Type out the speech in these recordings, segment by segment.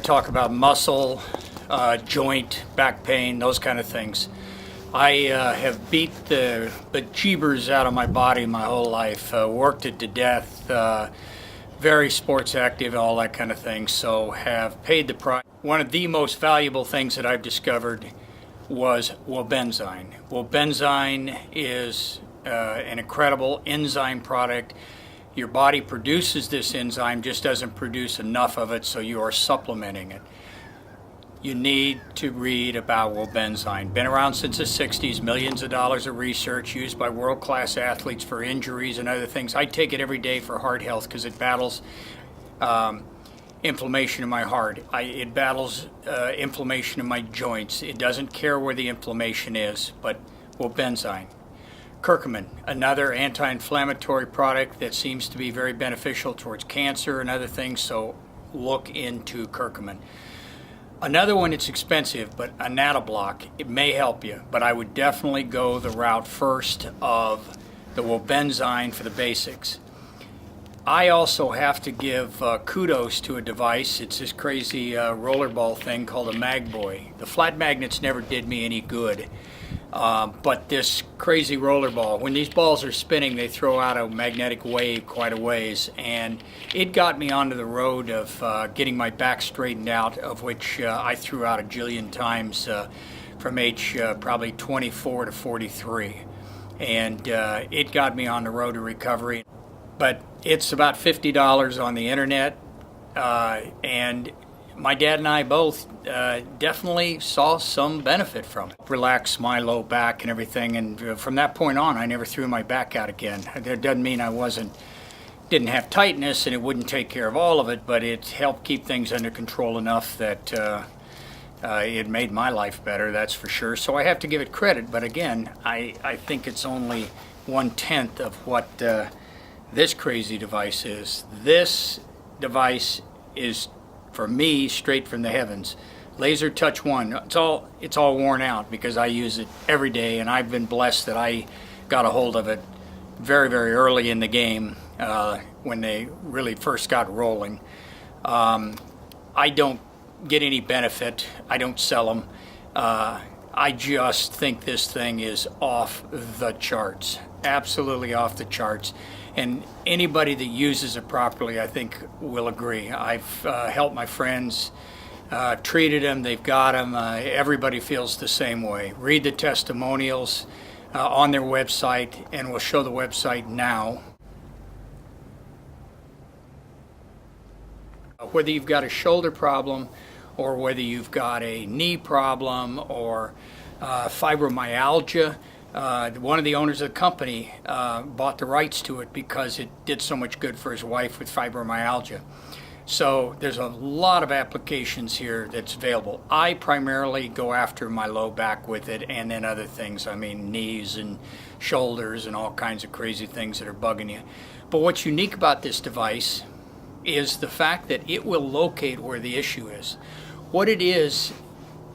Talk about muscle, joint, back pain, those kind of things. I have beat the bejeebers out of my body my whole life, worked it to death, very sports active, all that kind of thing, so have paid the price. One of the most valuable things that I've discovered was Wobenzine. Wobenzine is an incredible enzyme product. Your body produces this enzyme, just doesn't produce enough of it, so you are supplementing it. You need to read about Wobenzine. Been around since the 60s, millions of dollars of research used by world-class athletes for injuries and other things. I take it every day for heart health because it battles inflammation in my heart. It battles inflammation in my joints. It doesn't care where the inflammation is, but Wobenzine. Curcumin, another anti-inflammatory product that seems to be very beneficial towards cancer and other things, so look into curcumin. Another one, it's expensive, but Anatoblock, it may help you, but I would definitely go the route first of the Wobenzine for the basics. I also have to give kudos to a device. It's this crazy rollerball thing called a Magboy. The flat magnets never did me any good. But this crazy rollerball, when these balls are spinning, they throw out a magnetic wave quite a ways, and it got me onto the road of getting my back straightened out, of which I threw out a jillion times from age probably 24 to 43, and it got me on the road to recovery. But it's about $50 on the internet, and my dad and I both definitely saw some benefit from it. Relax my low back and everything, and from that point on, I never threw my back out again. That doesn't mean I didn't have tightness and it wouldn't take care of all of it, but it helped keep things under control enough that it made my life better, that's for sure. So I have to give it credit, but again, I think it's only 1/10 of what this crazy device is. This device is, for me, straight from the heavens. Laser Touch 1, it's all worn out because I use it every day, and I've been blessed that I got a hold of it very, very early in the game when they really first got rolling. I don't get any benefit. I don't sell them. I just think this thing is off the charts, absolutely off the charts. And anybody that uses it properly, I think, will agree. I've helped my friends, treated them, they've got them. Everybody feels the same way. Read the testimonials on their website, and we'll show the website now. Whether you've got a shoulder problem, or whether you've got a knee problem, or fibromyalgia, one of the owners of the company bought the rights to it because it did so much good for his wife with fibromyalgia. So there's a lot of applications here that's available. I primarily go after my low back with it, and then other things. I mean, knees and shoulders and all kinds of crazy things that are bugging you. But what's unique about this device is the fact that it will locate where the issue is. What it is,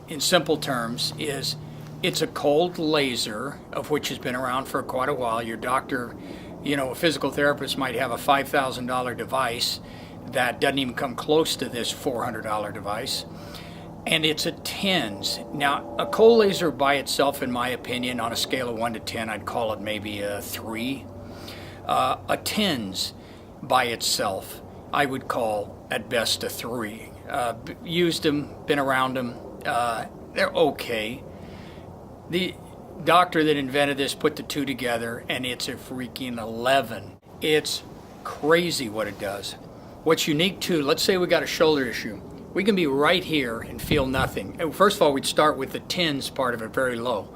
in simple terms, is it's a cold laser, of which has been around for quite a while. Your doctor, a physical therapist might have a $5,000 device that doesn't even come close to this $400 device. And it's a TENS. Now, a cold laser by itself, in my opinion, on a scale of 1 to 10, I'd call it maybe a 3. A TENS by itself, I would call at best a 3. Used them, been around them, they're okay. The doctor that invented this put the two together, and it's a freaking 11. It's crazy what it does. What's unique too, let's say we got a shoulder issue. We can be right here and feel nothing. First of all, we'd start with the TENS part of it very low.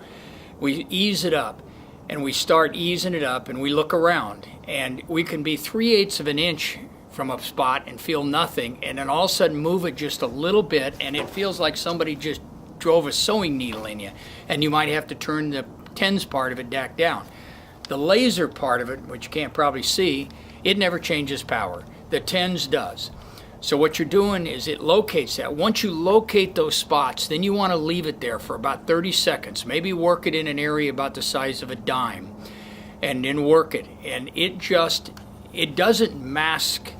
We ease it up, and we start easing it up, and we look around, and we can be 3/8 of an inch from a spot and feel nothing, and then all of a sudden move it just a little bit, and it feels like somebody just drove a sewing needle in you, and you might have to turn the TENS part of it back down. The laser part of it, which you can't probably see, it never changes power. The TENS does. So what you're doing is it locates that. Once you locate those spots, then you want to leave it there for about 30 seconds. Maybe work it in an area about the size of a dime, and then work it. And it doesn't mask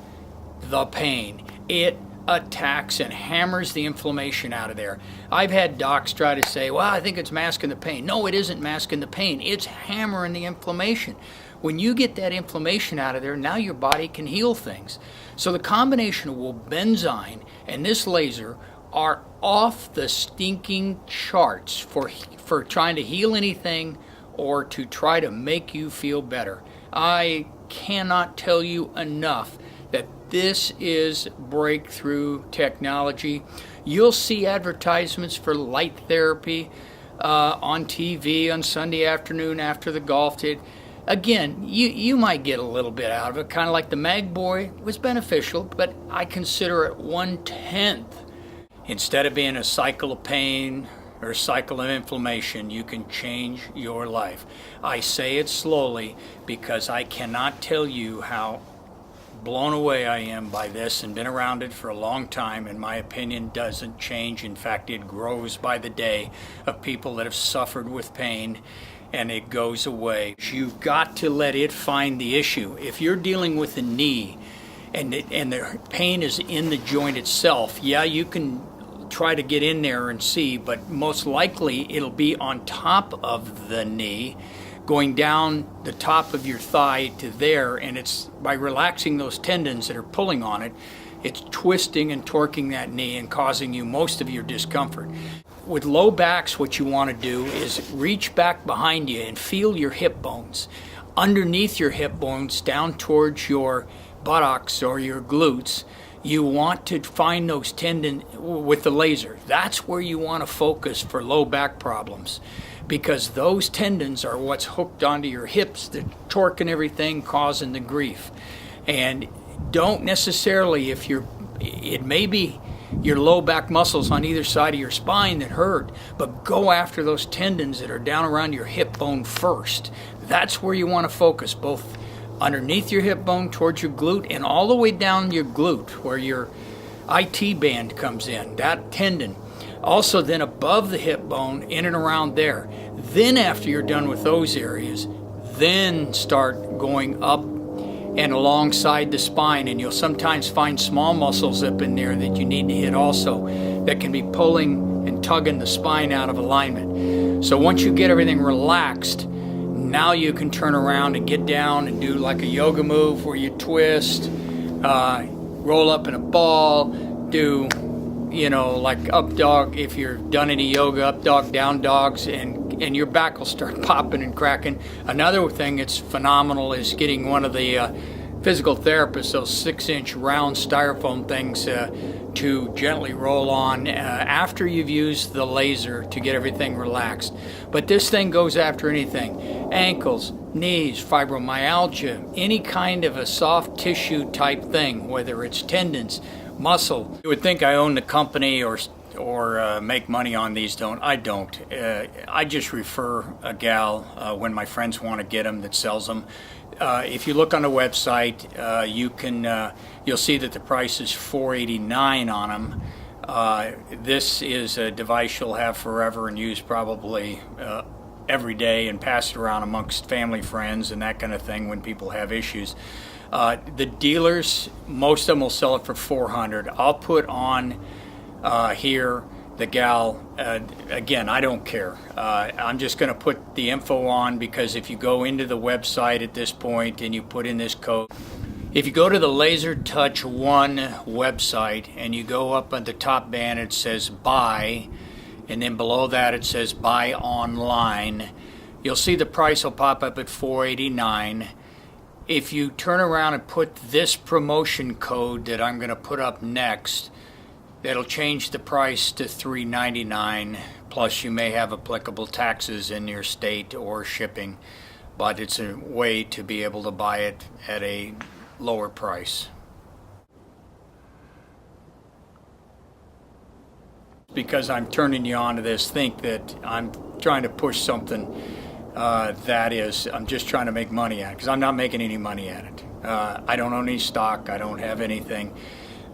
the pain. It attacks and hammers the inflammation out of there. I've had docs try to say, well, I think it's masking the pain. No, it isn't masking the pain. It's hammering the inflammation. When you get that inflammation out of there, now your body can heal things. So the combination of Wobenzine and this laser are off the stinking charts for trying to heal anything or to try to make you feel better. I cannot tell you enough that this is breakthrough technology. You'll see advertisements for light therapy on TV on Sunday afternoon after the golf did. Again, you might get a little bit out of it, kind of like the Magboy was beneficial, but I consider it 1/10. Instead of being a cycle of pain or a cycle of inflammation, you can change your life. I say it slowly because I cannot tell you how blown away I am by this, and been around it for a long time, and my opinion doesn't change. In fact, it grows by the day of people that have suffered with pain, and it goes away. You've got to let it find the issue. If you're dealing with a knee and the pain is in the joint itself, yeah, you can try to get in there and see, but most likely it'll be on top of the knee, going down the top of your thigh to there, and it's by relaxing those tendons that are pulling on it, it's twisting and torquing that knee and causing you most of your discomfort. With low backs, what you want to do is reach back behind you and feel your hip bones. Underneath your hip bones, down towards your buttocks or your glutes, you want to find those tendons with the laser. That's where you want to focus for low back problems, because those tendons are what's hooked onto your hips, the torque and everything, causing the grief. And don't necessarily, it may be your low back muscles on either side of your spine that hurt, but go after those tendons that are down around your hip bone first. That's where you want to focus, both underneath your hip bone towards your glute and all the way down your glute where your IT band comes in, that tendon. Also then above the hip bone, in and around there. Then after you're done with those areas, then start going up and alongside the spine, and you'll sometimes find small muscles up in there that you need to hit also that can be pulling and tugging the spine out of alignment. So once you get everything relaxed, now you can turn around and get down and do like a yoga move where you twist, roll up in a ball, do, like up dog, if you've done any yoga, up dog, down dogs, and your back will start popping and cracking. Another thing that's phenomenal is getting one of the physical therapists, those 6-inch round styrofoam things, to gently roll on after you've used the laser to get everything relaxed. But this thing goes after anything: ankles, knees, fibromyalgia, any kind of a soft tissue type thing, whether it's tendons, muscle. You would think I own the company or make money on these. I don't. I just refer a gal when my friends want to get them that sells them. If you look on the website, you'll see that the price is $489 on them. This is a device you'll have forever and use probably every day and pass it around amongst family, friends, and that kind of thing when people have issues. The dealers, most of them will sell it for $400. I'll put on here the gal, again, I don't care. I'm just going to put the info on, because if you go into the website at this point and you put in this code, if you go to the Laser Touch One website and you go up at the top band, it says buy, and then below that it says buy online. You'll see the price will pop up at $489. If you turn around and put this promotion code that I'm going to put up next, that'll change the price to $399, plus you may have applicable taxes in your state or shipping, but it's a way to be able to buy it at a lower price. Because I'm turning you on to this, think that I'm trying to push something I'm just trying to make money at it, because I'm not making any money at it. I don't own any stock, I don't have anything.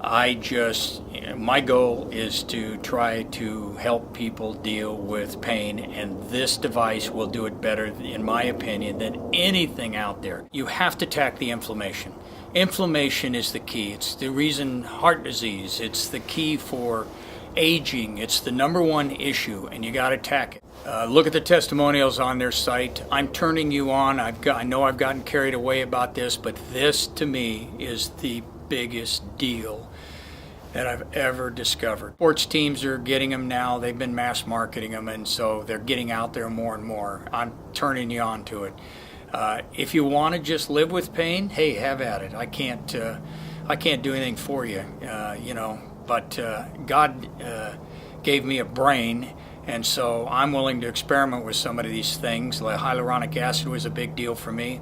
My goal is to try to help people deal with pain, and this device will do it better, in my opinion, than anything out there. You have to attack the inflammation. Inflammation is the key. It's the reason heart disease. It's the key for aging. It's the number one issue, and you got to attack it. Look at the testimonials on their site. I'm turning you on. I know I've gotten carried away about this, but this to me is the biggest deal that I've ever discovered. Sports teams are getting them now. They've been mass marketing them, and so they're getting out there more and more. I'm turning you on to it. If you want to just live with pain, hey, have at it. I can't do anything for you, But God gave me a brain, and so I'm willing to experiment with some of these things. Like hyaluronic acid was a big deal for me,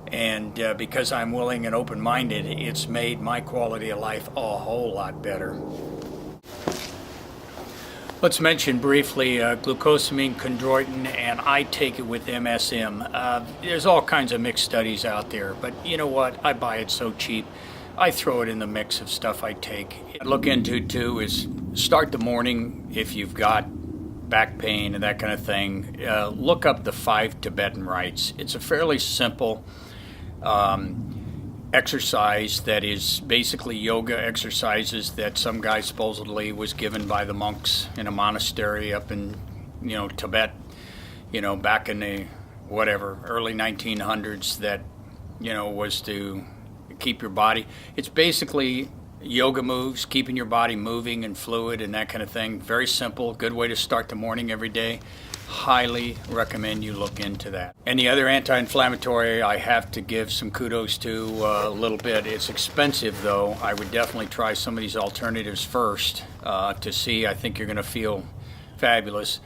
and because I'm willing and open-minded, it's made my quality of life a whole lot better. Let's mention briefly glucosamine, chondroitin, and I take it with MSM. There's all kinds of mixed studies out there, but you know what? I buy it so cheap. I throw it in the mix of stuff I take. Look into too is start the morning if you've got back pain and that kind of thing. Look up the 5 Tibetan rites. It's a fairly simple exercise that is basically yoga exercises that some guy supposedly was given by the monks in a monastery up in Tibet, back in the early 1900s, that was to keep your body. It's basically yoga moves, keeping your body moving and fluid and that kind of thing. Very simple, good way to start the morning every day. Highly recommend you look into that. And the other anti-inflammatory I have to give some kudos to a little bit. It's expensive though. I would definitely try some of these alternatives first to see. I think you're going to feel fabulous.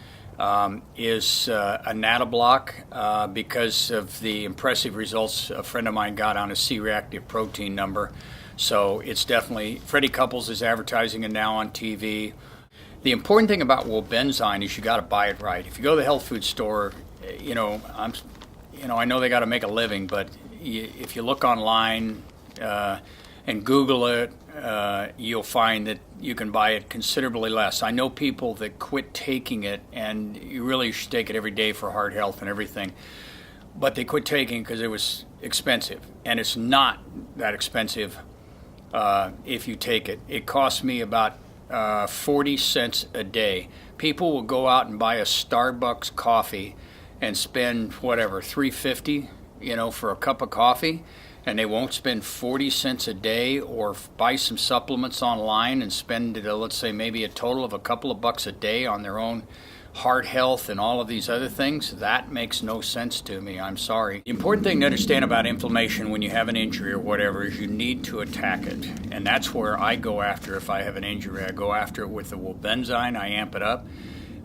Is Anatoblock because of the impressive results a friend of mine got on a C-reactive protein number. So it's definitely, Freddie Couples is advertising it now on TV. The important thing about Wobenzine is you got to buy it right. If you go to the health food store, I know they got to make a living, but if you look online and Google it, you'll find that you can buy it considerably less. I know people that quit taking it, and you really should take it every day for heart health and everything, but they quit taking it because it was expensive, and it's not that expensive if you take it. It costs me about 40 cents a day. People will go out and buy a Starbucks coffee and spend $3.50, for a cup of coffee, and they won't spend 40 cents a day or buy some supplements online and spend, let's say, maybe a total of a couple of bucks a day on their own heart health and all of these other things. That makes no sense to me. I'm sorry. The important thing to understand about inflammation when you have an injury or whatever is you need to attack it. And that's where I go after if I have an injury. I go after it with the Wobenzine. I amp it up.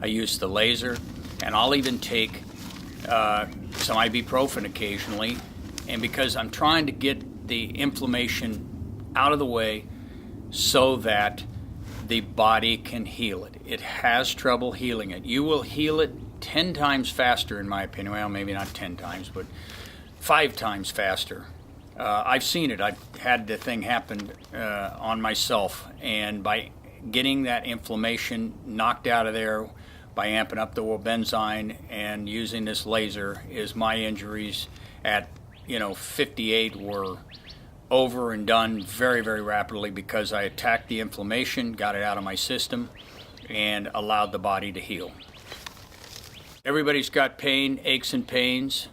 I use the laser. And I'll even take some ibuprofen occasionally. And because I'm trying to get the inflammation out of the way so that the body can heal it. It has trouble healing it. You will heal it 10 times faster, in my opinion. Well, maybe not 10 times, but 5 times faster. I've seen it. I've had the thing happen on myself. And by getting that inflammation knocked out of there, by amping up the Wobenzine and using this laser, is my injuries at 58 were over and done very, very rapidly because I attacked the inflammation, got it out of my system, and allowed the body to heal. Everybody's got pain, aches and pains.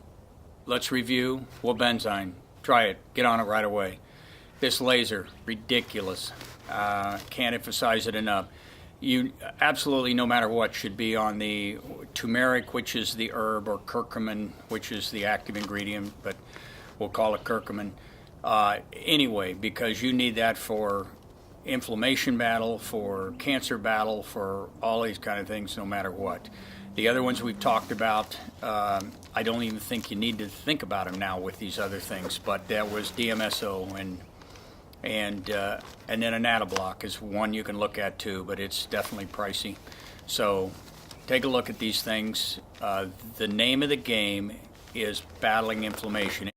Let's review Wobenzine. Try it. Get on it right away. This laser, ridiculous. Can't emphasize it enough. You absolutely, no matter what, should be on the turmeric, which is the herb, or curcumin, which is the active ingredient, but we'll call it curcumin. Anyway, because you need that for inflammation battle, for cancer battle, for all these kind of things, no matter what. The other ones we've talked about, I don't even think you need to think about them now with these other things, but that was DMSO and then Anatoblock is one you can look at too, but it's definitely pricey. So take a look at these things. The name of the game is battling inflammation.